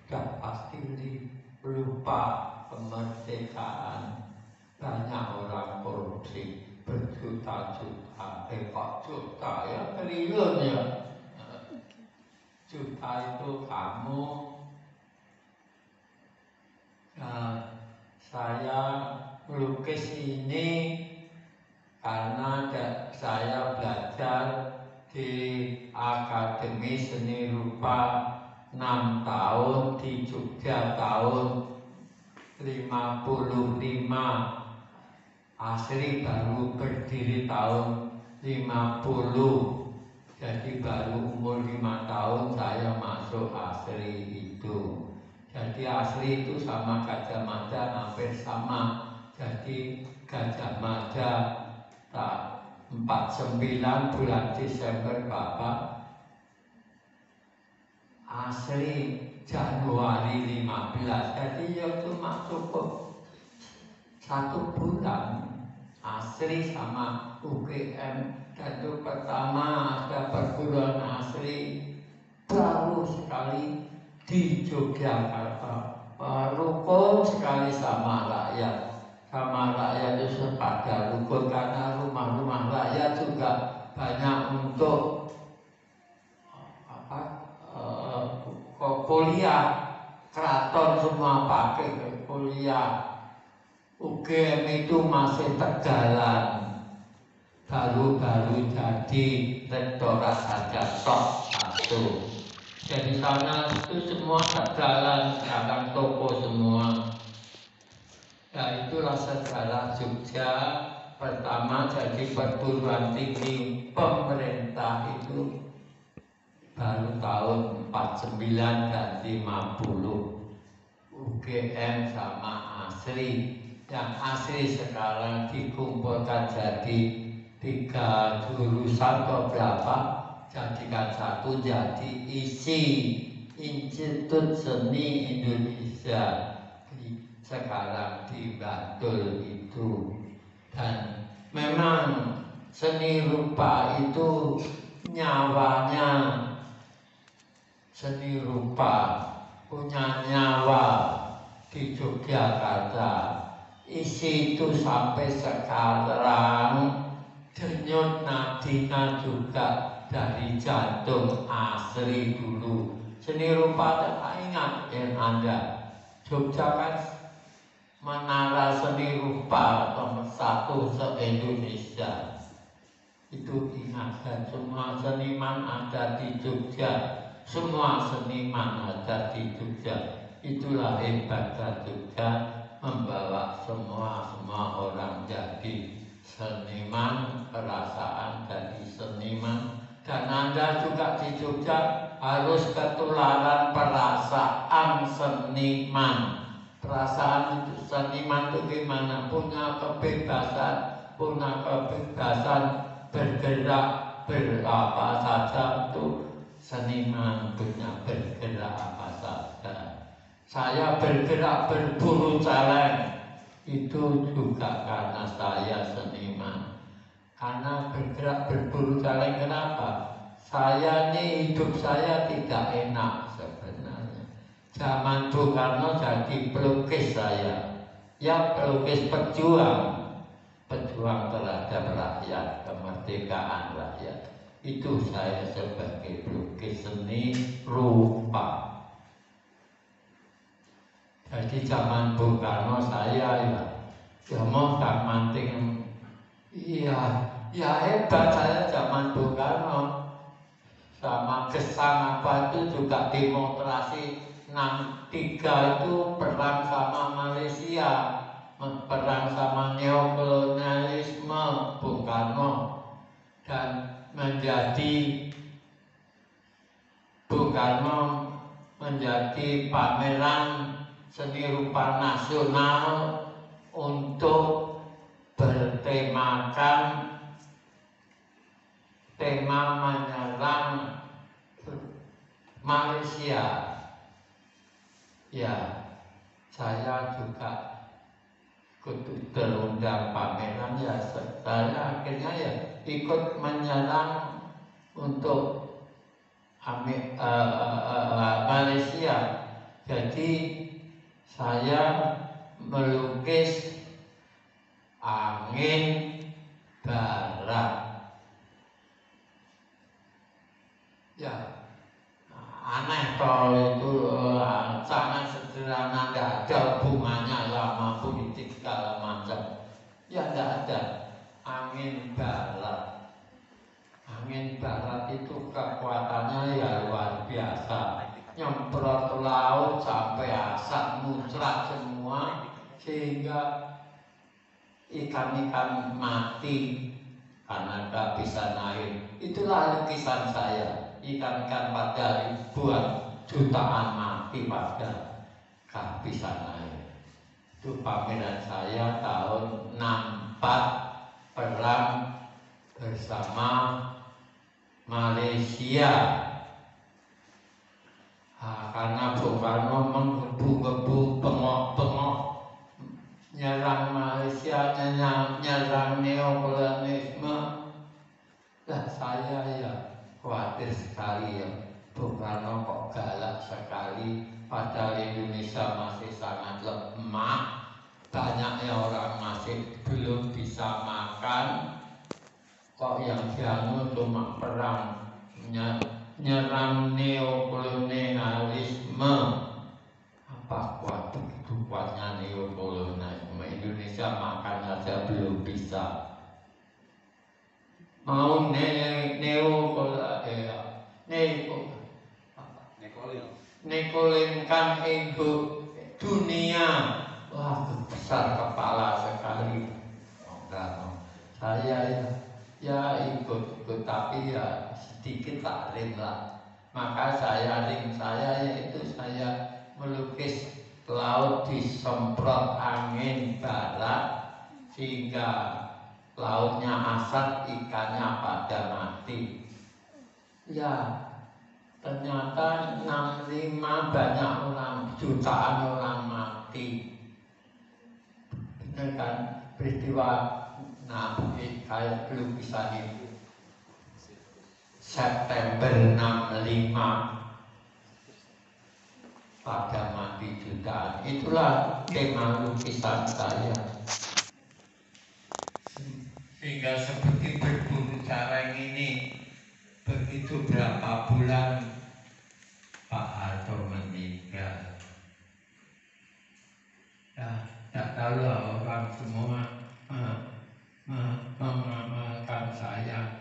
sudah pasti lupa kemerdekaan. Banyak orang korupsi berjuta-juta, kok juta ya, triliun ya. Juta itu kamu. Nah, saya melukis ini karena saya belajar di Akademi Seni Rupa 6 tahun, di Jogja tahun 55. Asri baru berdiri tahun 50. Jadi baru umur 5 tahun saya masuk Asri itu. Jadi Asri itu sama Gajah Mada hampir sama. Jadi Gajah Mada 49 bulan Desember Bapak, Asri Januari 15. Jadi ya cuma cukup 1 bulan. Asri sama UGM. Dan itu pertama ada perguruan Asri baru sekali di Yogyakarta, rukun sekali sama rakyat. Sama rakyat itu sepada rukun karena rumah-rumah rakyat juga banyak untuk kuliah. Keraton semua pakai kuliah. UGM itu masih Tegalan. Baru-baru jadi rektorat saja top 1. Jadi sana itu semua Tegalan, sekarang toko semua. Ya itulah sejarah Jogja. Pertama jadi perguruan tinggi pemerintah itu baru tahun 49 dan 50. UGM sama Asri. Yang Asri sekarang dikumpulkan jadi 3 jurusan atau berapa, jadikan satu jadi ISI, Institut Seni Indonesia, sekarang di Bantul itu. Dan memang seni rupa itu nyawanya, seni rupa punya nyawa di Yogyakarta. Isi itu sampai sekarang denyut nadinya juga dari jantung Asri dulu. Seni rupa tak ingat yang Anda. Jogja kan menara seni rupa nomor 1 se-Indonesia. Itu ingat, dan semua seniman ada di Jogja. Semua seniman ada di Jogja. Itulah hebatnya Jogja, membawa semua orang jadi seniman, perasaan jadi seniman. Dan Anda juga di Jogja harus ketularan perasaan seniman. Perasaan itu seniman itu gimana? Punya kebebasan bergerak, berapa saja itu seniman punya bergerak apa saja. Saya bergerak berburu celeng itu juga karena saya seniman. Karena bergerak berburu celeng, kenapa? Saya ini hidup saya tidak enak sebenarnya. Zaman Bung Karno jadi pelukis saya. Ya pelukis pejuang terhadap rakyat, kemerdekaan rakyat. Itu saya sebagai pelukis seni rupa. Jadi zaman Bung Karno saya ya mau tak manting. Ya hebat saya zaman Bung Karno. Sama Gesang apa itu juga demonstrasi 63 itu perang sama Malaysia, perang sama neokolonialisme Bung Karno. Dan Bung Karno menjadi pameran seni rupa nasional untuk bertemakan tema menyerang Malaysia. Ya, saya juga terundang pameran ya, saya akhirnya ya ikut menyerang untuk Malaysia. Jadi saya melukis angin barat. Ya, aneh toh itu, sangat sederhana, tidak ada hubungannya sama politik segala macam. Ya tidak ada. Angin barat. Angin barat itu kekuatannya ya luar biasa. Nyemprot laut sampai asap muncrat semua, sehingga ikan-ikan mati karena tidak bisa naik. Itulah lukisan saya. Ikan-ikan pada ribuan jutaan mati pada gak bisa naik. Itu pameran saya tahun 64, perang bersama Malaysia. Karena Bung Karno menggebu-gebu, pengok-pengok, nyerang Malaysia, nyerang neokolonialisme. Lah saya ya khawatir sekali ya, Bung Karno kok galak sekali, padahal Indonesia masih sangat lemah, banyaknya orang masih belum bisa makan. Kok yang dianu cuma perang, nyerang neokolonialisme. Apa kuat begitu kuatnya neokolonialisme? Indonesia makan aja belum bisa. Mau nekolinkan ego dunia. Wah, besar kepala sekali. Saya ya ikut, tapi ya sedikit taklim lah. Maka saya yaitu saya melukis laut disemprot angin barat sehingga lautnya asat, ikannya pada mati. Ya, ternyata 65 banyak orang, jutaan orang mati. Benar kan peristiwa kayak lukisan itu. September 65 pada mati jutaan. Itulah tema lukisan saya. Sehingga seperti berburu careng ini, begitu berapa bulan Pak Harto meninggal. Ya, tidak tahu lah orang semua mengamalkan saya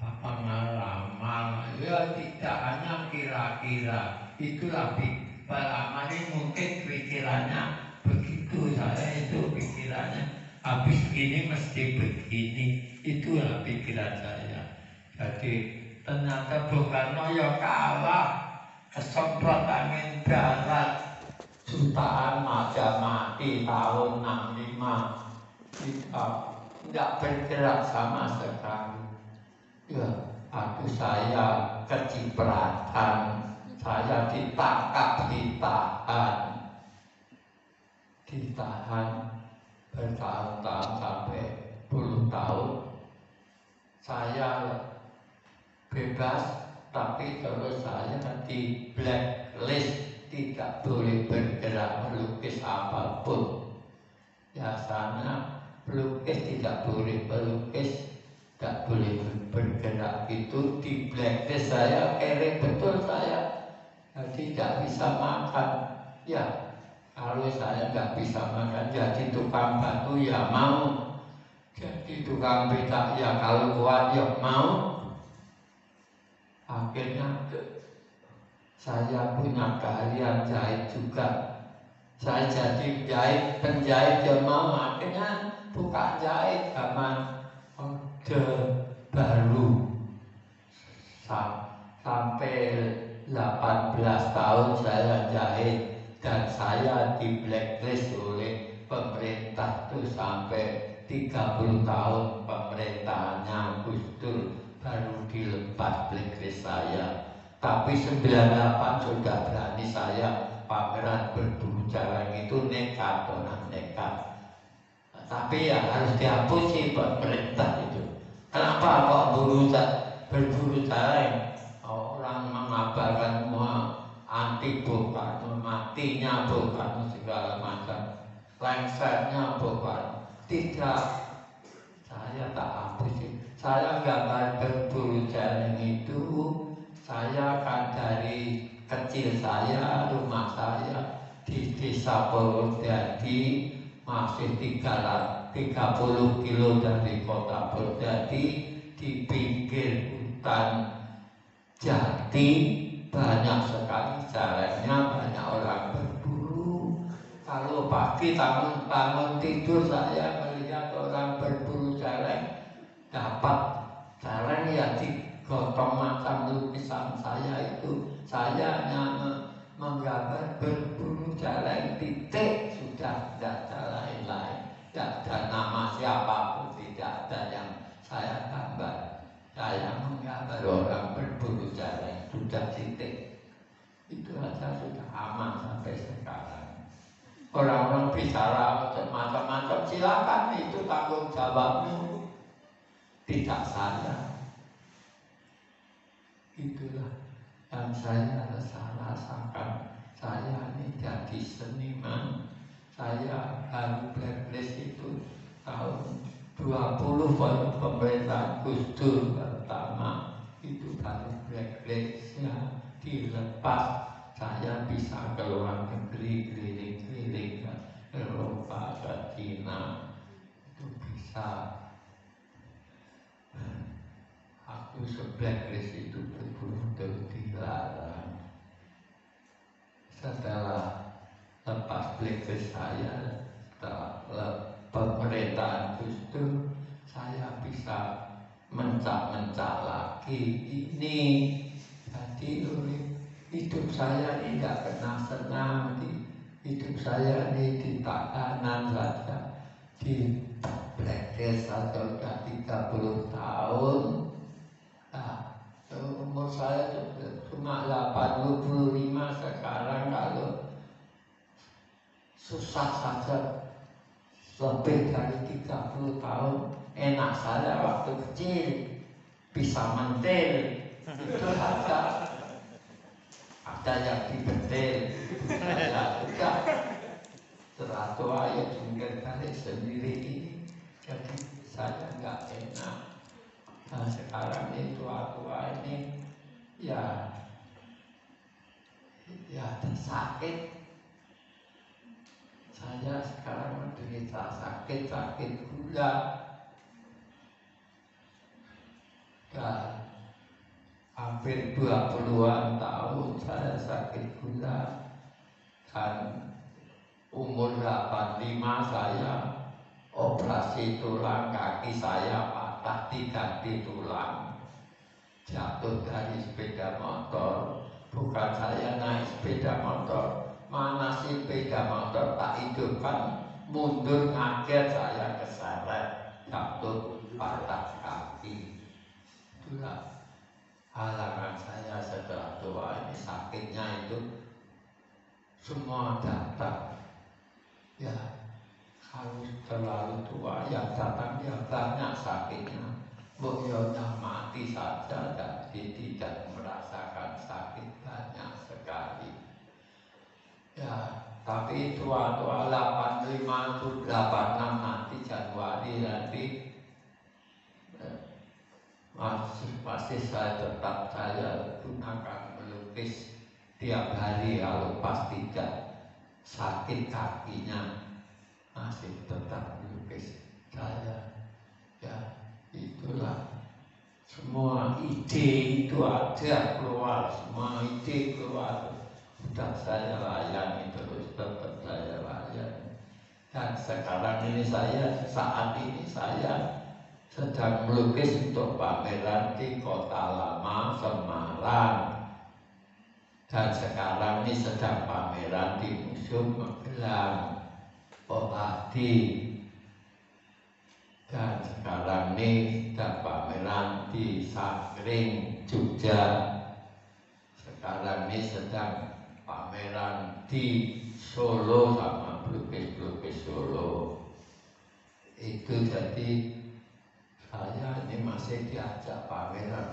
pengalaman. Ya tidak hanya kira-kira, itulah pengalaman ini mungkin pikirannya begitu, saya itu pikirannya. Habis ini mesti begini, itulah pikiran saya. Jadi ternyata Bung Karno ya kalah, kesemprot angin barat, jutaan maja mati tahun 65. Tidak bergerak sama sekali. Ya, aduh saya kecipratan, saya ditangkap, ditahan bertahun-tahun sampai puluh tahun. Saya bebas, tapi terus saya di blacklist, tidak boleh bergerak melukis apapun. Ya sana pelukis tidak boleh melukis, tidak boleh bergerak, itu di blacklist saya, kere betul saya. Jadi tidak bisa makan. Ya, kalau saya nggak bisa makan, jadi tukang batu ya mau, jadi tukang becak ya kalau kuat ya mau. Akhirnya saya punya keahlian jahit juga. Saya jadi penjahit ya mau. Akhirnya buka jahit zaman Orde Baru. Sampai 18 tahun saya jahit. Dan saya di blacklist oleh pemerintah itu sampai 30 tahun pemerintahannya Gus Dur baru dilepas blacklist saya. Tapi 98 sudah berani saya pameran berburu careng itu, nekat, orang nekat. Tapi ya harus dihapusi pemerintah itu. Kenapa kok berburu careng? Orang mengabarkan semua anti Bung Karno, matinya Bung Karno segala macam, lengsernya Bung Karno. Tidak, saya tak hapus. Saya gambar berburu jaring itu, saya kan dari kecil saya, rumah saya di desa Purwodadi, masih 30 kilo dari kota Purwodadi, di pinggir hutan Jati, banyak sekali jalannya, banyak orang berburu. Kalau pagi bangun tidur saya melihat orang berburu jalan, dapat jalan ya digotong macam lukisan saya itu. Saya hanya menggambar berburu jalan, titik, sudah tidak ada lain-lain, tidak ada nama siapapun, tidak ada yang saya gambar. Saya menggambar orang berburu jalan, sudah titik. Itu saja sudah aman sampai sekarang. Orang-orang bicara macam-macam, silakan, itu tanggung jawabmu, tidak saya. Itulah yang saya rasakan. Saya ini jadi seniman. Saya baru blacklist itu tahun 20 pemerintahan Gus Dur pertama, itu baru blacklistnya dilepas. Saya bisa ke luar negeri, keliling-keliling ke Eropa, ke Cina, itu bisa. Aku blacklist itu betul-betul dilarang. Setelah lepas blacklist saya, setelah pemerintahan Gus Dur, saya bisa mencak-mencak lagi ini. Jadi hidup saya ini tidak pernah senang. Hidup saya ini di takanan saja, di blacklist atau sudah 30 tahun. Nah, umur saya cuma 85 sekarang. Kalau susah saja lebih dari 30 tahun. Enak saya waktu kecil bisa mentil, itu saja. Ada yang dibentil, saya sudah teratur aja jungkir balik sendiri ini. Jadi saya nggak enak. Nah, sekarang ini tua-tua ini ya sakit. Saya sekarang menderita sakit gula. Dan hampir 20-an tahun saya sakit gula. Dan umur 85 saya operasi tulang, kaki saya patah, diganti tulang. Jatuh dari sepeda motor. Bukan saya naik sepeda motor, mana si sepeda motor tak hidupkan, mundur ngaget, saya keseret, jatuh, patah kaki. Itulah halangan saya setelah tua ini. Sakitnya itu semua datang. Ya, kalau terlalu tua yang datang ya banyak sakitnya. Boyonya mati saja, jadi tidak merasakan sakit banyak sekali. Ya, tapi tua-tua 85, 86 nanti Januari nanti masih saya tetap saya gunakan melukis tiap hari. Kalau pas tidak sakit kakinya masih tetap melukis saya. Ya, itulah semua ide itu ada keluar, semua ide keluar, sudah saya layani terus, tetap saya layani. Dan sekarang ini saat ini saya sedang melukis untuk pameran di Kota Lama Semarang. Dan sekarang ini sedang pameran di Museum Magelang, Purwodadi. Dan sekarang ini sedang pameran di Sangkring, Jogja. Sekarang ini sedang pameran di Solo sama pelukis-pelukis Solo. Itu jadi saya ini masih diajak pameran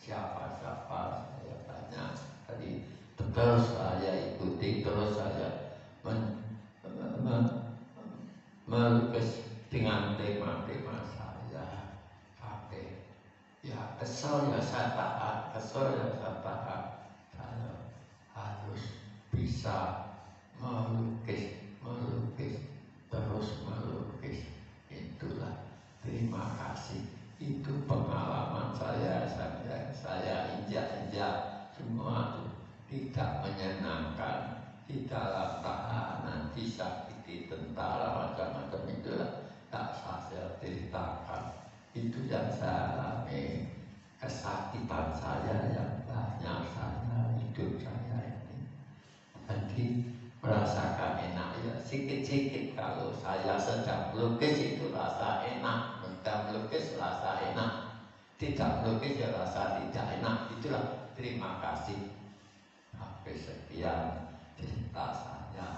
siapa-siapa. Saya tanya tadi, terus saya ikuti, terus saya melukis dengan tema-tema saya. Tapi ya kesel ya saya tahan, kesel ya saya tahan. Saya harus bisa melukis, terus melukis. Itulah, terima kasih. Itu pengalaman saya injak-injak semua itu tidak menyenangkan. Di dalam tahanan, disakiti tentara, macam-macam itulah tak saya ceritakan. Itu yang saya alami, kesakitan saya yang banyak hidup saya ini. Jadi merasakan enak ya sedikit-sedikit. Kalau saya sedang melukis itu rasa enak, sedang melukis rasa enak, tidak melukis ya rasa tidak enak. Itulah, terima kasih. Sampai sekian cerita saya.